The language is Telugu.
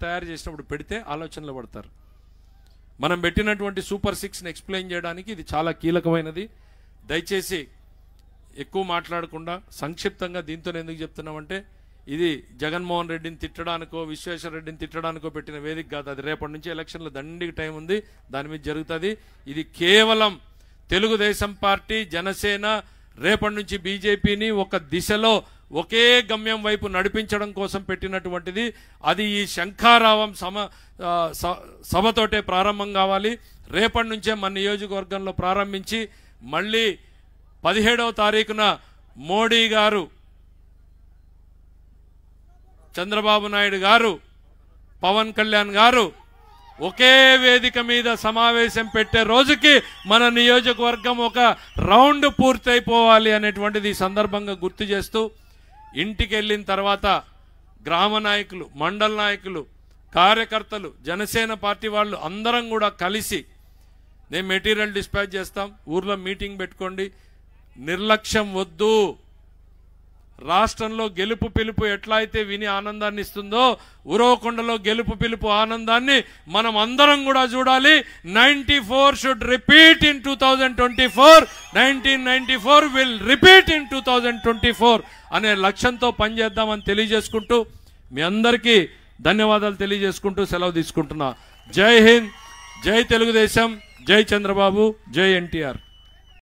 తయారు చేసినప్పుడు పెడితే ఆలోచనలు పడతారు. మనం పెట్టినటువంటి సూపర్ 6ని ఎక్స్ప్లెయిన్ చేయడానికి ఇది చాలా కీలకమైనది. దయచేసి ఎక్కువ మాట్లాడకుండా సంక్షిప్తంగా దీంతో ఎందుకు చెప్తున్నామంటే, ఇది జగన్మోహన్ రెడ్డిని తిట్టడానికో విశ్వేశ్వర రెడ్డిని తిట్టడానికో పెట్టిన వేదిక కాదు. అది రేపటి నుంచి ఎలక్షన్లు దండికి టైం ఉంది, దాని మీద జరుగుతుంది. ఇది కేవలం తెలుగుదేశం పార్టీ, జనసేన, రేపటి నుంచి బీజేపీని ఒక దిశలో ఒకే గమ్యం వైపు నడిపించడం కోసం పెట్టినటువంటిది. అది ఈ శంఖారావం సభతోటే ప్రారంభం కావాలి. రేపటి నుంచే మన నియోజకవర్గంలో ప్రారంభించి మళ్ళీ 17వ తారీఖున మోడీ గారు, చంద్రబాబు నాయుడు గారు, పవన్ కళ్యాణ్ గారు ఒకే వేదిక మీద సమావేశం పెట్టే రోజుకి మన నియోజకవర్గం ఒక రౌండ్ పూర్తయిపోవాలి అనేటువంటిది ఈ సందర్భంగా గుర్తు చేస్తూ, ఇంటికి వెళ్ళిన తర్వాత గ్రామ నాయకులు, మండల నాయకులు, కార్యకర్తలు, జనసేన పార్టీ వాళ్ళు అందరం కూడా కలిసి నేను మెటీరియల్ డిస్పాచ్ చేస్తాం. ఊర్లో మీటింగ్ పెట్టుకోండి. నిర్లక్ష్యం వద్దు. రాష్ట్రంలో గెలుపు పిలుపు ఎట్లా అయితే విని ఆనందాన్ని ఇస్తుందో, ఉరవకొండలో గెలుపు పిలుపు ఆనందాన్ని మనం అందరం కూడా చూడాలి. 94 should repeat in 2024, 1994 will repeat in 2024 అనే లక్ష్యంతో పనిచేద్దామని తెలియజేసుకుంటూ మీ అందరికీ ధన్యవాదాలు తెలియజేసుకుంటూ సెలవు తీసుకుంటున్నా. జై హింద్, జై తెలుగుదేశం, జై చంద్రబాబు, జై ఎన్టీఆర్.